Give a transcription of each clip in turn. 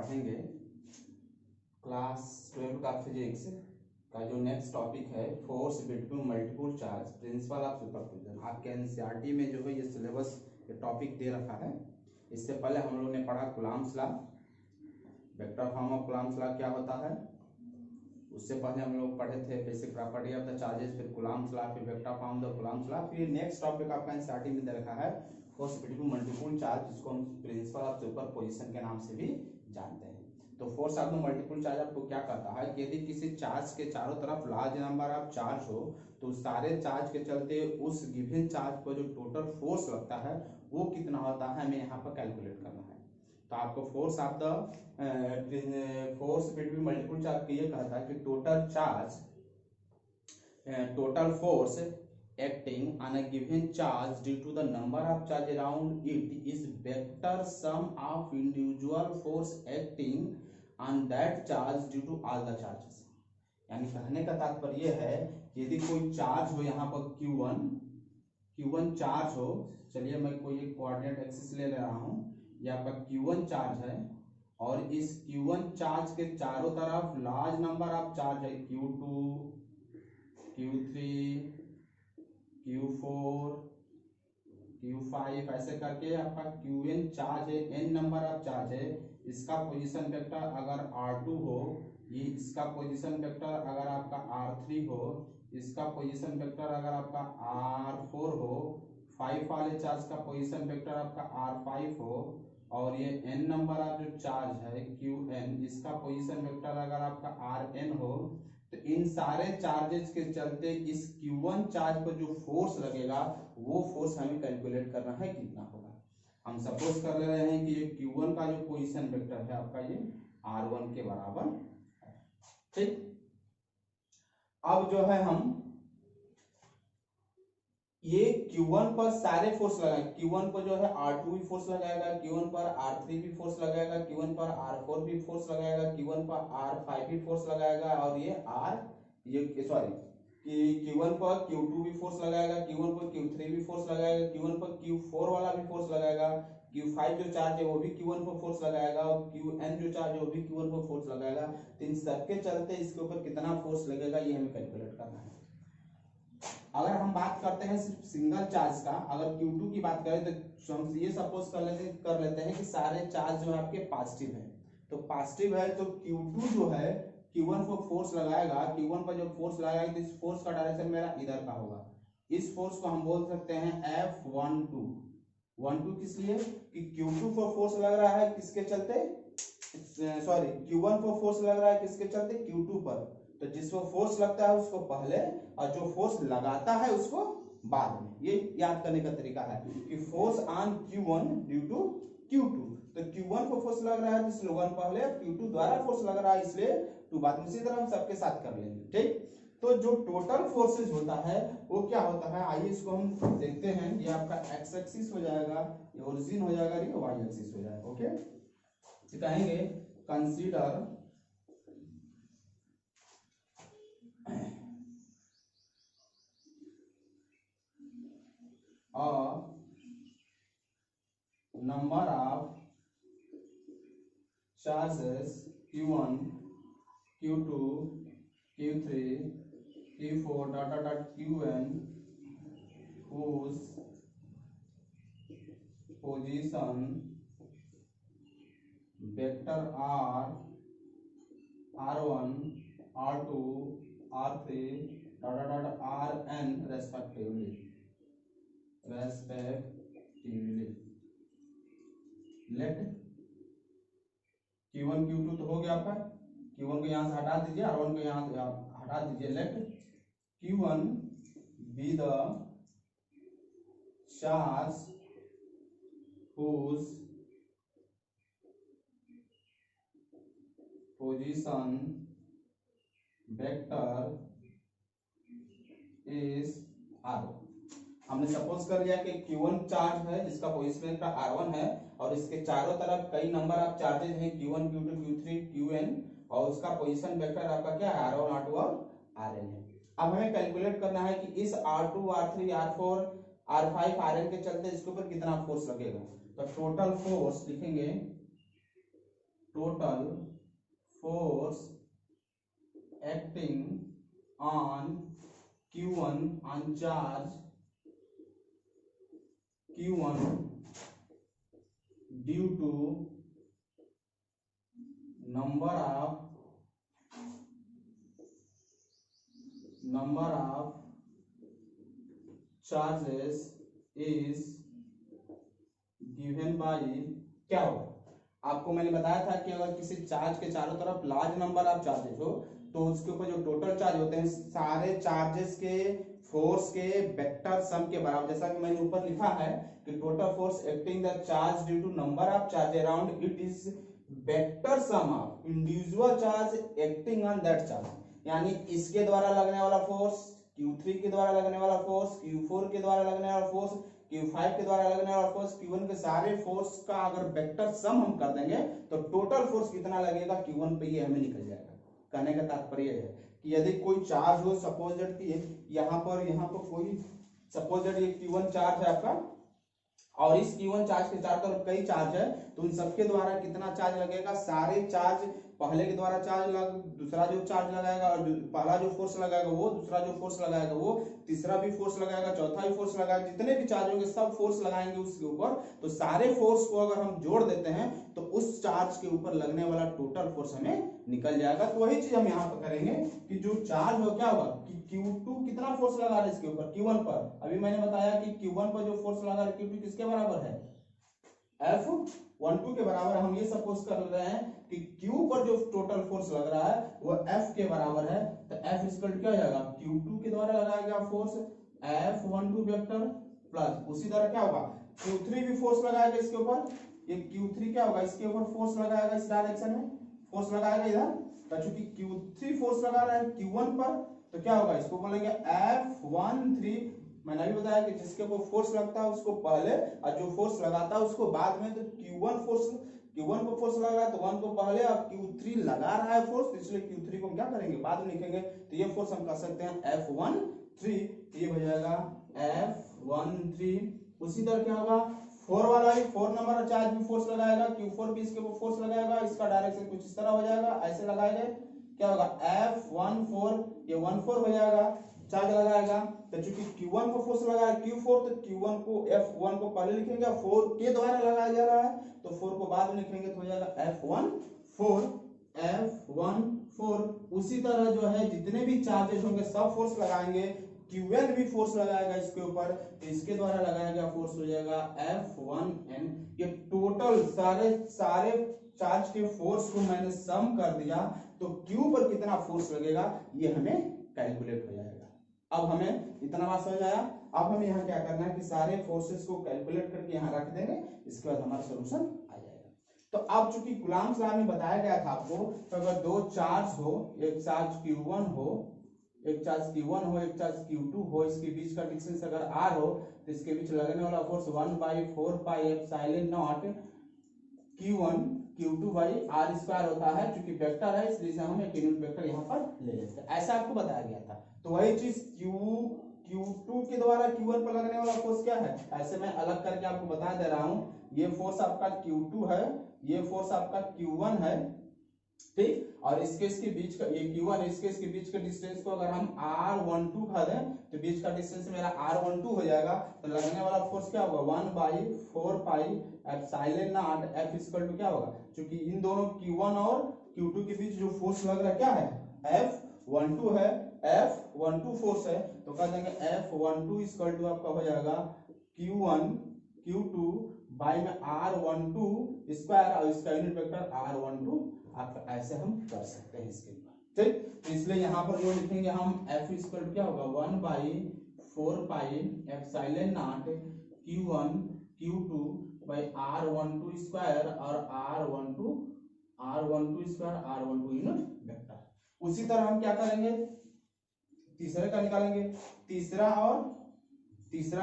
पढ़ेंगे क्लास 12 का फिजिक्स का जो नेक्स्ट टॉपिक है force between multiple charge principle of superposition. आपके एनसीईआरटी में जो है ये सिलेबस ये टॉपिक दे रखा है। इससे पहले हम लोग ने पढ़ा Coulomb's law, vector form of Coulomb's law क्या होता है। उससे पहले हम लोग पढ़े थे basic property of the charges, फिर कूलॉम्स लॉ, फिर vector form the Coulomb's law. फिर नेक्स्ट टॉपिक आपका एनसीईआरटी में दे रखा है फोर्स बिटवीन मल्टीपल चार्ज, जिसको हम प्रिंसिपल ऑफ सुपरपोजिशन के नाम से भी जानते हैं। तो force of the multiple charge आपको क्या करता है कि यदि किसी चार्ज के चारों तरफ लार्ज नंबर ऑफ चार्ज हो तो सारे चार्ज के चलते उस गिवन चार्ज पर जो टोटल फोर्स लगता है वो कितना होता है हमें यहाँ पर कैलकुलेट करना है। तो आपको force of the force between multiple charge ये कहता है कि total force acting on a given charge due to the number of charge around it is vector sum of individual force acting on that charge due to all the charges। यानी कहने का तात्पर्य है कि यदि कोई चार्ज हो यहाँ पर Q1 चार्ज हो, चलिए मैं कोई एक कोऑर्डिनेट एक्सिस ले रहा हूँ, ये आपका Q1 चार्ज है और इस Q1 चार्ज के चारों तरफ लार्ज नंबर ऑफ चार्ज है Q2, Q3, Q4, Q5 ऐसे करके आपका Qn चार्ज है, n नंबर ऑफ चार्ज है। इसका पोजीशन वेक्टर अगर R2 हो, ये इसका पोजीशन वेक्टर अगर आपका R3 हो, इसका पोजीशन वेक्टर अगर आपका R4 हो, 5 वाले चार्ज का पोजीशन वेक्टर आपका R5 हो और ये n नंबर ऑफ जो चार्ज है Qn, इसका पोजीशन वेक्टर अगर आपका Rn हो, तो इन सारे चार्जेस के चलते इस Q1 चार्ज पर जो फोर्स लगेगा वो फोर्स हमें कैलकुलेट करना है कितना होगा। हम सपोज कर ले रहे हैं कि ये Q1 का जो पोजीशन वेक्टर है आपका ये R1 के बराबर है। ठीक, अब जो है हम ये Q1 पर सारे फोर्स लगाएंगे। Q1 पर जो है R2 भी फोर्स लगाएगा, Q1 पर R3 भी फोर्स लगाएगा, Q1 पर R4 भी फोर्स लगाएगा, Q1 पर R5 भी फोर्स लगाएगा और ये Q1 पर Q2 भी फोर्स लगाएगा, Q1 पर Q3 भी फोर्स लगाएगा, Q1 पर Q4 वाला भी फोर्स लगाएगा, Q5 जो चार्ज है वो भी Q1 पर फोर्स लगाएगा और Qn जो चार्ज है वो भी Q1 पर फोर्स लगाएगा। तो इन सबके चलते इसके ऊपर कितना फोर्स लगेगा ये हमें कैलकुलेट करना है। अगर हम बात करते हैं सिर्फ सिंगल चार्ज का, अगर Q2 की बात करें तो हम ये सपोज कर लेते हैं कि सारे चार्ज जो है आपके पॉजिटिव है। तो पॉजिटिव है तो Q2 जो है Q1 पर फोर्स लगाएगा, Q1 पर जब फोर्स लगाएगा तो इस फोर्स का डायरेक्शन मेरा इधर का होगा। इस फोर्स को हम बोल सकते हैं F12 किस लिए कि Q2 पर फोर्स लग रहा है किसके चलते, Q1 पर फोर्स लग रहा है किसके चलते, Q2 पर। तो जिसको फोर्स लगता है उसको पहले और जो फोर्स लगाता है उसको बाद में। ये याद करने का तरीका है कि force on Q1 due to Q2। तो Q1 को फोर्स लग रहा है इसलिए 1 पहले, Q2 द्वारा फोर्स लग रहा है इसलिए 2 बाद में। इसी तरह हम सबके साथ कर लेंगे। ठीक, तो जो टोटल फोर्सेज होता है वो क्या होता है, आइए इसको हम देखते हैं। ये आपका एक्स एक्सिस हो जाएगा, ये ओरिजिन हो जाएगा, ये वाई एक्सिस हो जाएगा। ओके, तो कहेंगे consider number of charges Q1, Q2, Q3, Q4 Qn whose position vector are R1, R2, R3 Rn respectively। Let Q1 Q2 तो हो गया आपका, Q1 को यहां से हटा दीजिए, R1 को यहां से हटा दीजिए। Let Q1 be the charge whose position vector is R1। हमने सपोज कर लिया कि Q1 चार्ज है जिसका पोजीशन वेक्टर R1 है और इसके चारों तरफ कई नंबर ऑफ चार्जेस हैं Q1, Q2, Q3, Qn और उसका पोजीशन वेक्टर आपका क्या है R1, R2 और Rn है। अब हमें कैलकुलेट करना है कि इस R2, R3, R4, R5, Rn के चलते इसके ऊपर कितना फोर्स लगेगा। तो टोटल फोर्स लिखेंगे, total force acting on Q1 on charge Q1 due to number of charges is given by क्या होगा। आपको मैंने बताया था कि अगर किसी चार्ज के चारों तरफ लार्ज नंबर ऑफ चार्जेस हो तो उसके ऊपर जो टोटल चार्ज होते हैं सारे चार्जेस के फोर्स के वेक्टर सम के बराबर, जैसा कि मैंने ऊपर लिखा है कि total force acting the charge due to number of charge around it is vector sum of individual charge acting on that charge. यानी इसके द्वारा लगने वाला फोर्स, Q3 के द्वारा लगने वाला फोर्स, Q4 के द्वारा लगने वाला फोर्स, Q5 के द्वारा लगने वाला फोर्स, Q1 के सारे फोर्स का अगर वेक्टर सम हम कर देंगे तो टोटल फोर्स कितना लगेगा Q1 पे, ये हमें निकल जाएगा। कहने का तात्पर्य है कि यदि कोई चार्ज हो, सपोज दैट कि यहाँ पर कोई सपोज दैट ये Q1 चार्ज है आपका और इस Q1 चार्ज के चारों तरफ कई चार्ज है, तो उन सबके द्वारा कितना चार्ज लगेगा, सारे चार्ज पहले के द्वारा चार्ज दूसरा जो चार्ज लगाएगा और पहला जो फोर्स लगाएगा वो, दूसरा जो फोर्स लगाएगा वो, तीसरा भी फोर्स लगाएगा, चौथा भी फोर्स लगाएगा, जितने भी चार्ज होंगे सब फोर्स लगाएंगे उसके ऊपर। तो सारे फोर्स को अगर हम जोड़ देते हैं तो उस चार्ज के ऊपर लगने वाला टोटल फोर्स हमें निकल जाएगा। तो वही चीज हम यहाँ पर करेंगे कि जो चार्ज हो क्या होगा कि Q2 कितना फोर्स लगा रहा है इसके ऊपर, Q1 पर। अभी मैंने बताया कि Q1 पर जो फोर्स लगा रहा है Q2 किसके बराबर है, F12 के बराबर। हम ये सपोज कर रहे हैं कि Q पर जो टोटल फोर्स लग रहा है वो F के बराबर है, तो F इक्वल क्या हो जाएगा, Q2 के द्वारा लगाया गया फोर्स F12 वेक्टर प्लस उसी तरह क्या होगा Q3 भी फोर्स लगाएगा इसके ऊपर, ये Q3 क्या होगा इसके ऊपर फोर्स लगाएगा, इस डायरेक्शन में फोर्स लगाएगा इधर, तो चूंकि Q3 फोर्स लगा रहा है Q1 पर तो क्या होगा, इसको बोलेंगे F13। मैंने अभी बताया कि जिसके ऊपर फोर्स लगता है उसको पहले और जो फोर्स लगाता है उसको बाद में। तो Q1 को फोर्स लगा रहा है तो 1 को पहले और Q3 लगा रहा है फोर्स, इसलिए Q3 को क्या करेंगे बाद में लिखेंगे। तो ये फोर्स हम कर सकते हैं F13, ये हो जाएगा F13। उसी तरह क्या होगा 4 वाला भी 4 नंबर चार्ज भी फोर्स लगाएगा, Q4 भी इसके ऊपर फोर्स लगाएगा, इसका डायरेक्शन कुछ इस तरह हो जाएगा, ऐसे लगाएंगे क्या होगा F14, ये 14 हो जाएगा, चार्ज लगाएगा। तो चूंकि Q1 को फोर्स लगा है Q4 तो Q1 को F1 को पहले लिखेंगे, 4 के द्वारा लगाया जा रहा है तो 4 को बाद में लिखेंगे तो हो जाएगा F14। उसी तरह जो है जितने भी चार्जेस होंगे सब फोर्स लगाएंगे, Qn भी फोर्स लगाएगा इसके ऊपर, तो इसके द्वारा लगाया गया फोर्स हो जाएगा F1n। ये टोटल सारे चार्ज के फोर्स को मैंने सम कर दिया तो Q पर कितना फोर्स लगेगा ये हमें कैलकुलेट हो जाएगा। अब हमें इतना बात समझ आया। अब हमें यहाँ क्या करना है कि सारे फोर्सेस को कैलकुलेट करके यहाँ रख देंगे, इसके बाद हमारा सॉल्यूशन आ जाएगा। तो अब चूंकि कूलम्ब्स लॉ में बताया गया था आपको, तो अगर दो चार्ज हो, एक चार्ज Q1 हो, एक चार्ज Q1 हो, एक चार्ज Q2 हो, इसके बीच का डिस्टेंस अगर R हो तो इसके बीच लगने वाला force 1/4 pi epsilon not Q1 Q2 by R square होता है। चूंकि वेक्टर है इसलिए हम एक यूनिट वेक्टर यहाँ पर ले लेते हैं, ऐसा आपको बताया गया था। तो वही चीज Q2 के द्वारा Q1 पर लगने वाला फोर्स क्या है, ऐसे मैं अलग करके आपको बता दे रहा हूँ। ये फोर्स आपका Q2 है, ये फोर्स आपका Q1 है, ठीक। और इसके बीच का ये Q1 इसके बीच के डिस्टेंस को अगर हम R12 कह दें तो बीच का डिस्टेंस मेरा R12 हो जाएगा। तो लगने वाला फोर्स क्या होगा 1/4 pi epsilon not F equal to क्या होगा, क्योंकि इन दोनों Q1 और Q2 के बीच जो फोर्स लग रहा है क्या है F12 है, F12 फोर्स है, तो कह देंगे F12 इक्वल टू आपका हो जाएगा Q1 Q2 बाई में R12 स्क्वायर और इसका यूनिट वेक्टर R12। आप ऐसे हम कर सकते हैं इसके ऊपर, ठीक। तो इसलिए यहाँ पर जो लिखेंगे हम F इक्वल क्या होगा 1/4 pi epsilon not Q1 Q2 by R12 square और R12 square R12 unit vector. उसी तरह हम क्या करेंगे तीसरे का निकालेंगे, तीसरा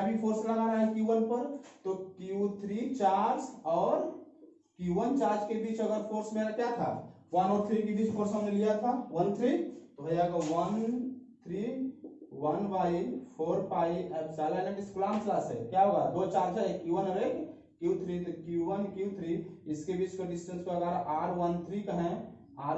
भी फोर्स लगा रहा है Q1 पर, तो Q3 चार्ज और Q1 चार्ज के बीच अगर फोर्स मेरा क्या था 1 और 3 के बीच फोर्स हमने लिया था 1/3, तो हो जाएगा 1/4 पाई एप्सिलॉन नॉट। इस कूलम्ब्स लॉ से क्या होगा, दो चार्ज है Q1 और एक Q3 तो Q1 Q3 इसके बीच का डिस्टेंस को अगर R13 कहें R13 तो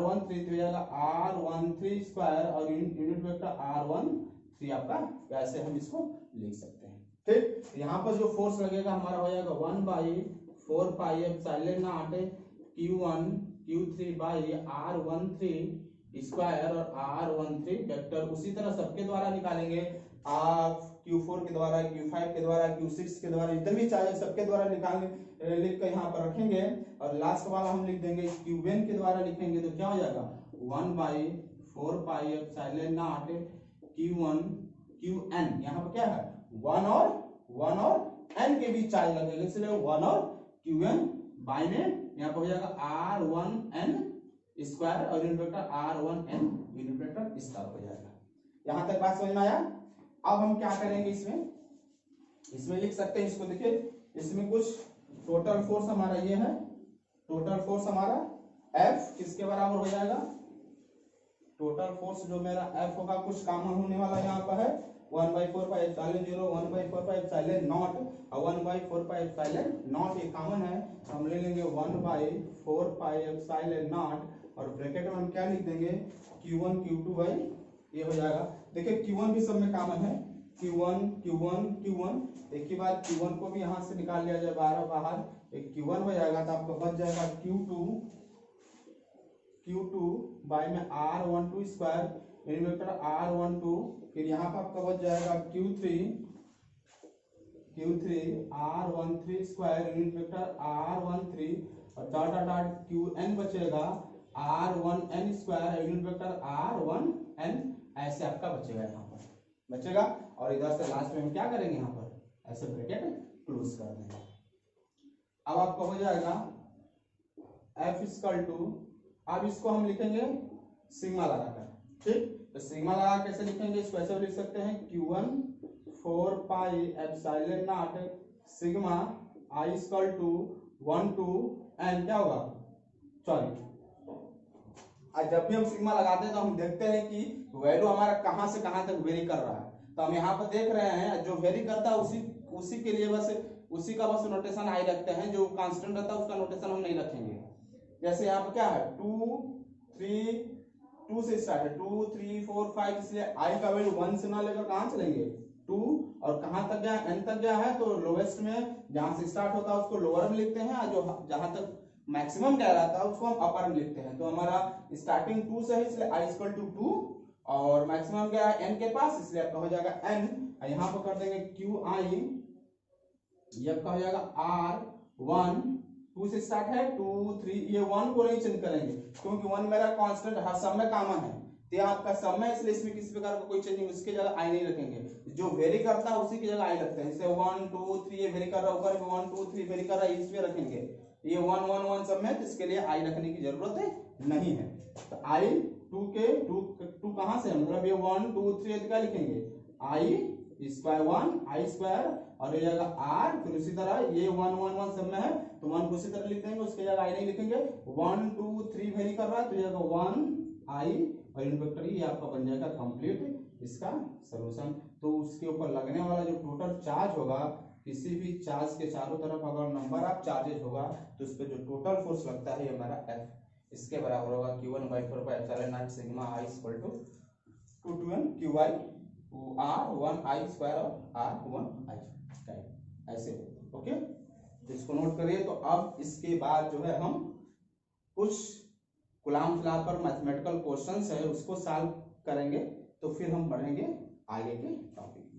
हो जाएगा R13 स्क्वायर और यूनिट वेक्टर R13 आपका, वैसे हम इसको लिख सकते हैं। ठीक, यहाँ पर जो फोर्स लगेगा हमारा हो जाएगा 1/4 pi epsilon not Q1 Q3 by R13 square और R13 वेक्टर। उसी तरह सबके द्वारा निकालेंगे, आप Q4 के द्वारा, Q5 के द्वारा, Q6 के द्वारा, जितने भी चाहे सबके द्वारा निकालने लिख कर यहाँ पर रखेंगे और लास्ट वाला हम लिख देंगे Qn के द्वारा लिखेंगे तो क्या हो जाएगा 1/4 pi epsilon not Q1 Qn। यहाँ पर क्या है 1 और n के बीच चार्ज लगेगा, इसलिए 1 और Qn बाई में यहाँ पर हो जाएगा R1n स्क्वायर और unit vector R1n unit vector इस तरह हो जाएगा। यहाँ तक बात समझ में आया। अब हम क्या करेंगे, इसमें लिख सकते हैं इसको। देखिए इसमें कुछ टोटल फोर्स हमारा ये है, टोटल फोर्स हमारा F किसके बराबर हो जाएगा, टोटल फोर्स जो मेरा F होगा कुछ कॉमन होने वाला यहाँ पर है 1/4 pi epsilon 0, 1/4 pi epsilon not और 1/4 पाई एप्सिलॉन नॉट ये कॉमन है, हम ले लेंगे 1/4 पाई एप्सिलॉन नॉट और ब्रैकेट में हम क्या लिख देंगे Q1 Q2 बाई ये हो जाएगा। देखिए Q1 भी सब में कॉमन है, Q1 एक ही बार Q1 को भी यहाँ से निकाल लिया जाए बाहर, एक Q1 हो जाएगा तो आपको बच जाएगा Q2 बाई में R12 square unit vector R12, फिर यहाँ पर आपका बच जाएगा Q3 R13 square unit vector R13 और डॉट Qn बचेगा R1n square unit vector R1n, ऐसे आपका बचेगा, यहाँ पर बचेगा। और इधर से लास्ट में हम क्या करेंगे, यहाँ पर ऐसे ब्रैकेट क्लोज कर देंगे। अब आपका हो जाएगा F इक्वल टू, अब इसको हम लिखेंगे सिग्मा लगाकर। ठीक, तो सिग्मा लगा कैसे लिखेंगे, इसको ऐसे लिख सकते हैं Q1 4 pi epsilon not sigma I equal to 1 to n क्या होगा, सॉरी आज जब भी हम सिग्मा लगाते हैं तो हम देखते हैं कि वैल्यू हमारा कहां से कहां तक वेरी कर रहा है। तो हम यहाँ पर देख रहे हैं जो वेरी करता है उसी के लिए बस उसी का बस नोटेशन आई रखते हैं, जो कांस्टेंट रहता है उसका नोटेशन हम नहीं रखेंगे। जैसे यहाँ पर क्या है 2 से स्टार्ट है 2 3 4 5, इसलिए आई का वैल्यू 1 से ना लेकर कहां चलेंगे 2 और कहां तक गया n तक गया है, तो लोवेस्ट में जहां से स्टार्ट होता है उसको लोअर में लिखते हैं और जो जहां तक मैक्सिमम कह रहा था उसको हम अपर में लिखते हैं। तो हमारा स्टार्टिंग 2 से है इसलिए I इक्वल टू 2 और मैक्सिमम क्या है n के पास, इसलिए आपका हो जाएगा n। यहाँ पर कर देंगे QI, ये आपका हो जाएगा R1, 2 से स्टार्ट है 2 3, ये 1 को नहीं चेंज करेंगे क्योंकि 1 मेरा कांस्टेंट हर सब में कॉमन है, तो आपका सब में, इसलिए इसमें किसी प्रकार का कोई चेंजिंग उसकी जगह I नहीं रखेंगे, जो वेरी करता है उसी की जगह I रखते हैं। जैसे 1 2 3 ये वेरी कर रहा है, ऊपर भी 1 2 3 वेरी कर रहा है, इसमें रखेंगे ये 1 1 1 सब में, तो इसके लिए I रखने की जरूरत नहीं है। तो I 2 कहां से, मतलब ये 1 2 3 क्या लिखेंगे I स्क्वायर 1 I स्क्वायर और ये जाएगा R, फिर उसी तरह ये 1 1 1 सब में है तो 1 को उसी तरह लिख देंगे, उसके जगह I नहीं लिखेंगे। 1 2 3 वेरी कर रहा है तो ये जाएगा 1 I और यूनिट वेक्टर ये आपका बन जाएगा कंप्लीट इसका सॉल्यूशन। तो उसके ऊपर लगने वाला जो टोटल चार्ज होगा, किसी भी चार्ज के चारों तरफ अगर नंबर ऑफ चार्जेस होगा तो उस पर जो टोटल फोर्स लगता है ये हमारा F, इसके बराबर होगा Q1/4 pi epsilon not sigma I equal to 2n QI R1I square और R1I, ऐसे ओके, इसको नोट करिए। तो अब इसके बाद जो है हम कुछ कूलाम्ब लॉ पर मैथमेटिकल क्वेश्चंस है उसको सॉल्व करेंगे, तो फिर हम बढ़ेंगे आगे के टॉपिक।